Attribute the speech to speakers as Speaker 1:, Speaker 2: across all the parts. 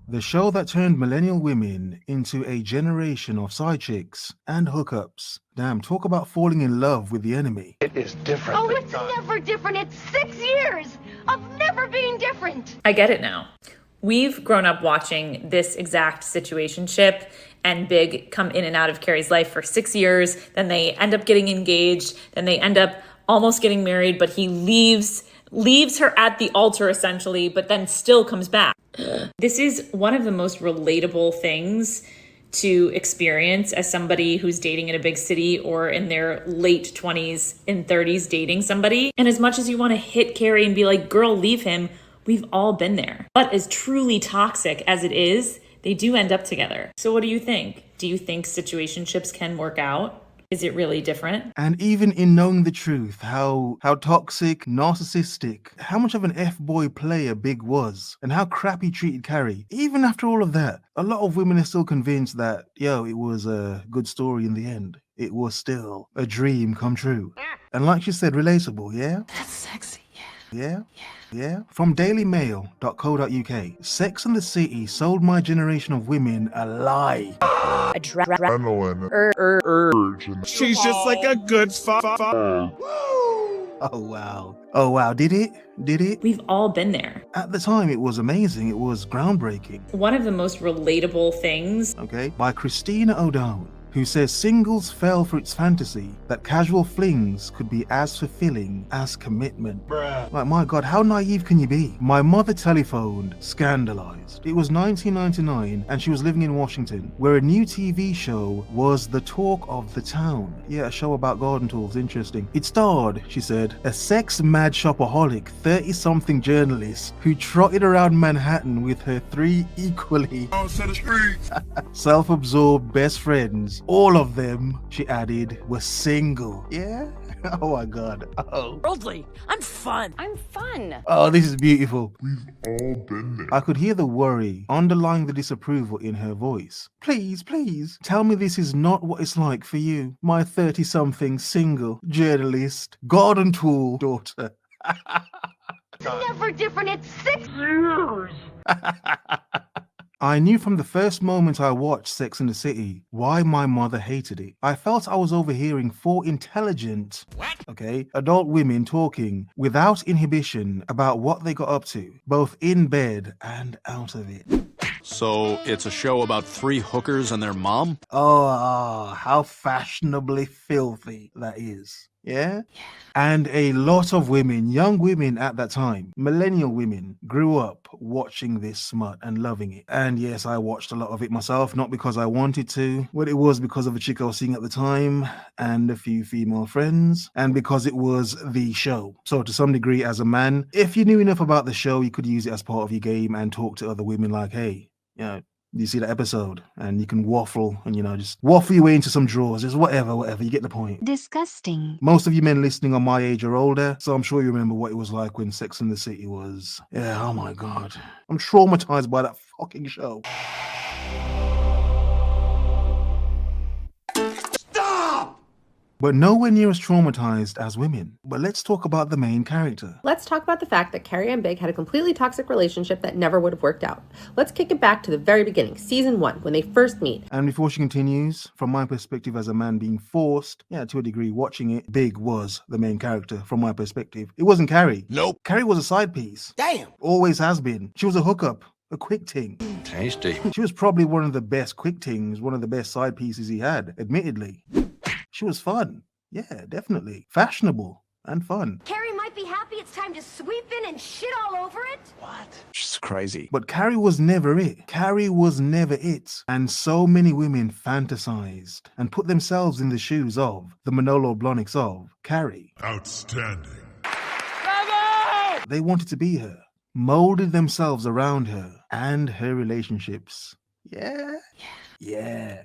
Speaker 1: the show that turned millennial women into a generation of side chicks and hookups. Damn, talk about falling in love with the enemy.
Speaker 2: It is different.
Speaker 3: Oh, it's never different. It's 6 years of never being different.
Speaker 4: I get it now. We've grown up watching this exact situationship and Big come in and out of Carrie's life for 6 years. Then they end up getting engaged. Then they end up almost getting married, but he leaves her at the altar essentially, but then still comes back. This is one of the most relatable things to experience as somebody who's dating in a big city or in their late 20s and 30s dating somebody. And as much as you want to hit Carrie and be like, girl, leave him, we've all been there. But as truly toxic as it is, they do end up together. So what do you think? Do you think situationships can work out? Is it really different?
Speaker 1: And even in knowing the truth, how toxic, narcissistic, how much of an F-boy player Big was, and how crap he treated Carrie, even after all of that, a lot of women are still convinced that, it was a good story in the end. It was still a dream come true. And like she said, relatable, yeah?
Speaker 3: That's sexy, yeah.
Speaker 1: Yeah? Yeah? From dailymail.co.uk, Sex and the City sold my generation of women a lie.
Speaker 5: Adrenaline. Urge. She's just like a good father.
Speaker 1: Oh wow, did it?
Speaker 4: We've all been there.
Speaker 1: At the time, it was amazing. It was groundbreaking.
Speaker 4: One of the most relatable things.
Speaker 1: Okay, by Christina O'Dowd, who says singles fell for its fantasy that casual flings could be as fulfilling as commitment.
Speaker 2: Bruh.
Speaker 1: Like, my God, how naive can you be? My mother telephoned, scandalized. It was 1999 and she was living in Washington, where a new TV show was the talk of the town. Yeah, a show about garden tools, interesting. It starred, she said, a sex-mad shopaholic 30-something journalist who trotted around Manhattan with her 3 equally self-absorbed best friends. All of them, she added, were single. Yeah? Oh my God. Oh.
Speaker 3: Worldly. I'm fun. I'm fun.
Speaker 1: Oh, this is beautiful.
Speaker 5: We've all been there.
Speaker 1: I could hear the worry underlying the disapproval in her voice. Please, tell me this is not what it's like for you, my 30-something single journalist, garden tool daughter.
Speaker 3: It's never different. It's 6 years.
Speaker 1: I knew from the first moment I watched Sex and the City why my mother hated it. I felt I was overhearing 4 intelligent, adult women talking without inhibition about what they got up to, both in bed and out of it.
Speaker 6: So it's a show about 3 hookers and their mom?
Speaker 1: Oh, how fashionably filthy that is. Yeah? And a lot of women, young women at that time, millennial women, grew up watching this smut and loving it. And yes, I watched a lot of it myself, not because I wanted to, but it was because of a chick I was seeing at the time and a few female friends, and because it was the show. So to some degree, as a man, if you knew enough about the show, you could use it as part of your game and talk to other women like, hey, you see the episode, and you can waffle and, just waffle your way into some drawers, just whatever, you get the point.
Speaker 3: Disgusting.
Speaker 1: Most of you men listening are my age or older, so I'm sure you remember what it was like when Sex and the City was. Yeah, oh my God. I'm traumatized by that fucking show. But nowhere near as traumatized as women. But let's talk about the main character.
Speaker 7: Let's talk about the fact that Carrie and Big had a completely toxic relationship that never would have worked out. Let's kick it back to the very beginning, season 1, when they first meet.
Speaker 1: And before she continues, from my perspective as a man being forced, to a degree, watching it, Big was the main character from my perspective. It wasn't Carrie.
Speaker 6: Nope.
Speaker 1: Carrie was a side piece.
Speaker 2: Damn.
Speaker 1: Always has been. She was a hookup. A quick ting.
Speaker 6: Tasty.
Speaker 1: She was probably one of the best quick tings, one of the best side pieces he had, admittedly. She was fun. Yeah, definitely. Fashionable and fun.
Speaker 3: Carrie might be happy it's time to sweep in and shit all over it.
Speaker 2: What?
Speaker 6: She's crazy.
Speaker 1: But Carrie was never it. Carrie was never it. And so many women fantasized and put themselves in the shoes of the Manolo Blahniks of Carrie.
Speaker 5: Outstanding.
Speaker 2: Bravo!
Speaker 1: They wanted to be her, molded themselves around her and her relationships. Yeah.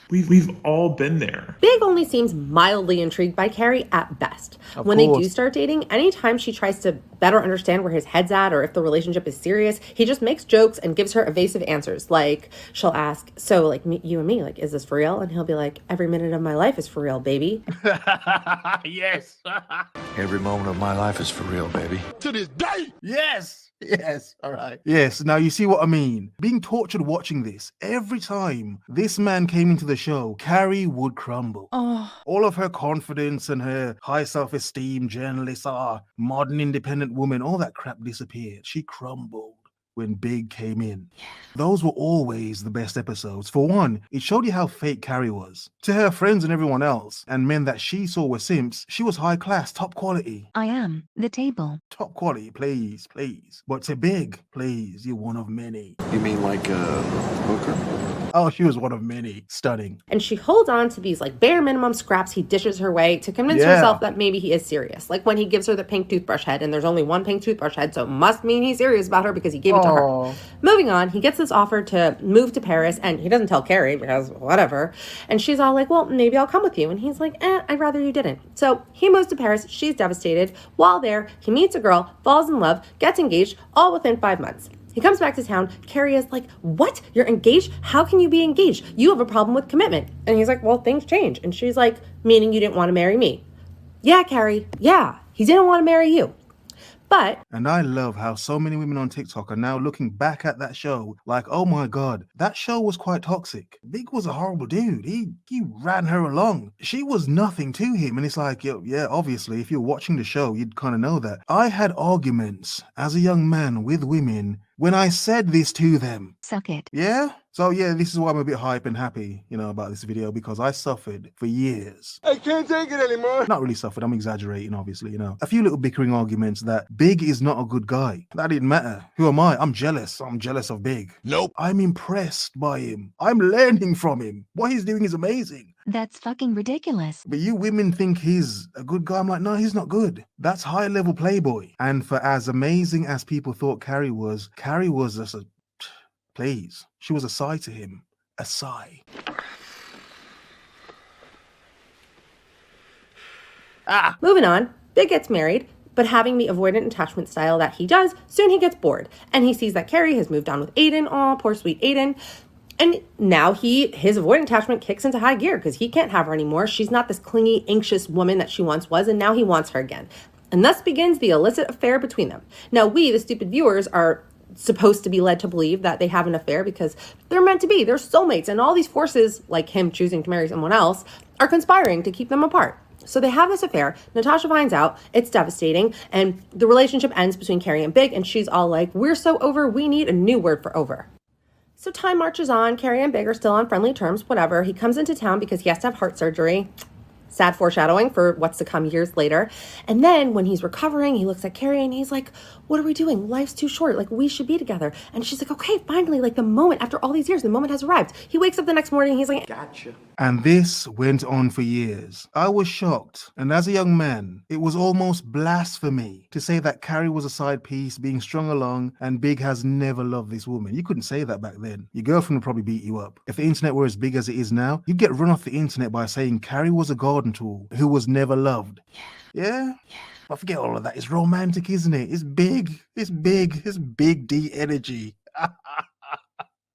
Speaker 5: We've all been there.
Speaker 7: Big only seems mildly intrigued by Carrie at best. When they do start dating, anytime she tries to better understand where his head's at or if the relationship is serious, he just makes jokes and gives her evasive answers. Like, she'll ask, so like you and me, like, is this for real? And he'll be like, every minute of my life is for real, baby.
Speaker 2: Yes.
Speaker 6: Every moment of my life is for real, baby.
Speaker 2: To this day.
Speaker 1: Yes. Yes, all right. Yes, now you see what I mean. Being tortured watching this, every time this man came into the show, Carrie would crumble. All of her confidence and her high self-esteem, journalist, modern independent woman, all that crap disappeared. She crumbled when Big came in. Those were always the best episodes. For one, it showed you how fake Carrie was. To her friends and everyone else, and men that she saw were simps, she was high class, top quality.
Speaker 8: I am the table.
Speaker 1: Top quality, please, please. But to Big, please, you're one of many.
Speaker 6: You mean like a hooker?
Speaker 1: Oh, she was one of many. Stunning.
Speaker 7: And she holds on to these like bare minimum scraps he dishes her way to convince herself that maybe he is serious. Like when he gives her the pink toothbrush head, and there's only one pink toothbrush head, so it must mean he's serious about her because he gave it to her. Moving on, he gets this offer to move to Paris, and he doesn't tell Carrie because whatever. And she's all like, well, maybe I'll come with you. And he's like, I'd rather you didn't. So he moves to Paris. She's devastated. While there, he meets a girl, falls in love, gets engaged, all within 5 months. He comes back to town. Carrie is like, what? You're engaged? How can you be engaged? You have a problem with commitment. And he's like, well, things change. And she's like, meaning you didn't want to marry me? Yeah, Carrie. Yeah, he didn't want to marry you. But...
Speaker 1: And I love how so many women on TikTok are now looking back at that show like, oh my God, that show was quite toxic. Big was a horrible dude. He ran her along. She was nothing to him. And it's like, yeah, obviously, if you're watching the show, you'd kind of know that. I had arguments as a young man with women when I said this to them.
Speaker 8: Suck it.
Speaker 1: Yeah? So yeah, this is why I'm a bit hype and happy, about this video, because I suffered for years.
Speaker 5: I can't take it anymore.
Speaker 1: Not really suffered, I'm exaggerating, obviously, A few little bickering arguments that Big is not a good guy. That didn't matter. Who am I? I'm jealous. I'm jealous of Big.
Speaker 6: Nope.
Speaker 1: I'm impressed by him. I'm learning from him. What he's doing is amazing.
Speaker 8: That's fucking ridiculous.
Speaker 1: But you women think he's a good guy. I'm like, no, he's not good. That's high-level playboy. And for as amazing as people thought Carrie was just a... Please. She was a sigh to him. A sigh.
Speaker 7: Moving on, Big gets married, but having the avoidant attachment style that he does, soon he gets bored. And he sees that Carrie has moved on with Aiden. Aw, poor sweet Aiden. And now his avoidant attachment kicks into high gear because he can't have her anymore. She's not this clingy, anxious woman that she once was, and now he wants her again. And thus begins the illicit affair between them. Now we, the stupid viewers, are supposed to be led to believe that they have an affair because they're meant to be. They're soulmates, and all these forces, like him choosing to marry someone else, are conspiring to keep them apart. So they have this affair. Natasha finds out. It's devastating. And the relationship ends between Carrie and Big, and she's all like, we're so over, we need a new word for over. So time marches on. Carrie and Big are still on friendly terms, whatever. He comes into town because he has to have heart surgery. Sad foreshadowing for what's to come years later. And then when he's recovering, he looks at Carrie and he's like, what are we doing? Life's too short. Like, we should be together. And she's like, okay, finally, like the moment, after all these years, the moment has arrived. He wakes up the next morning and he's like,
Speaker 1: gotcha. And this went on for years. I was shocked. And as a young man, it was almost blasphemy to say that Carrie was a side piece being strung along and Big has never loved this woman. You couldn't say that back then. Your girlfriend would probably beat you up. If the internet were as big as it is now, you'd get run off the internet by saying Carrie was a garden tool who was never loved. Yeah? I forget all of that. It's romantic, isn't it? It's big. It's big. It's big D energy.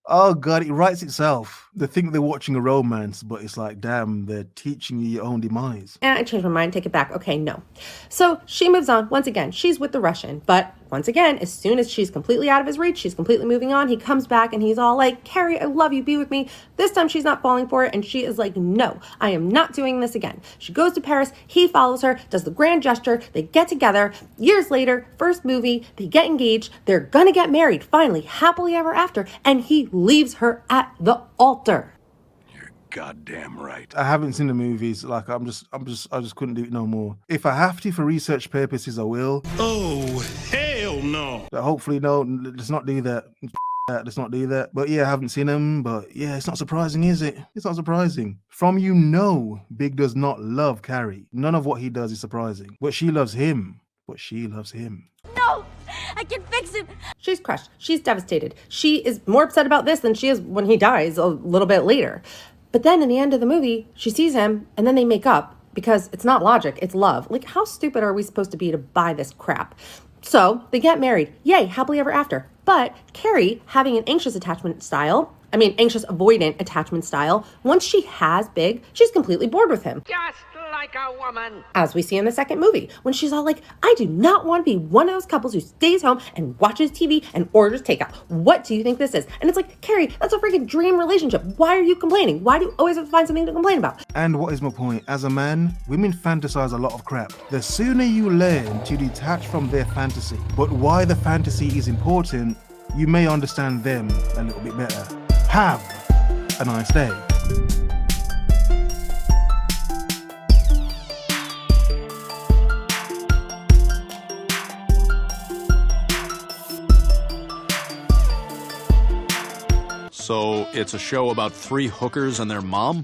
Speaker 1: Oh God, it writes itself. They think they're watching a romance, but it's like, damn, they're teaching you your own demise.
Speaker 7: And I changed my mind, take it back. Okay, no. So she moves on. Once again, she's with the Russian. But once again, as soon as she's completely out of his reach, she's completely moving on, he comes back and he's all like, Carrie, I love you, be with me. This time she's not falling for it. And she is like, no, I am not doing this again. She goes to Paris. He follows her, does the grand gesture. They get together. Years later, first movie, they get engaged. They're gonna get married, finally, happily ever after. And he leaves her at the altar.
Speaker 6: Goddamn right.
Speaker 1: I haven't seen the movies. Like, I just couldn't do it no more. If I have to for research purposes, I will.
Speaker 6: Oh, hell no.
Speaker 1: But hopefully, no, let's not do that. Let's not do that. But yeah, I haven't seen them. But yeah, it's not surprising, is it? It's not surprising. From Big does not love Carrie. None of what he does is surprising. But she loves him.
Speaker 3: No, I can fix him.
Speaker 7: She's crushed. She's devastated. She is more upset about this than she is when he dies a little bit later. But then in the end of the movie, she sees him and then they make up because it's not logic, it's love. Like, how stupid are we supposed to be to buy this crap? So they get married. Yay, happily ever after. But Carrie, having an anxious avoidant attachment style, once she has Big, she's completely bored with him.
Speaker 2: Just like a woman.
Speaker 7: As we see in the second movie, when she's all like, I do not want to be one of those couples who stays home and watches TV and orders takeout. What do you think this is? And it's like, Carrie, that's a freaking dream relationship. Why are you complaining? Why do you always have to find something to complain about?
Speaker 1: And what is my point? As a man, women fantasize a lot of crap. The sooner you learn to detach from their fantasy, but why the fantasy is important, you may understand them a little bit better. Have a nice day.
Speaker 6: So it's a show about three hookers and their mom?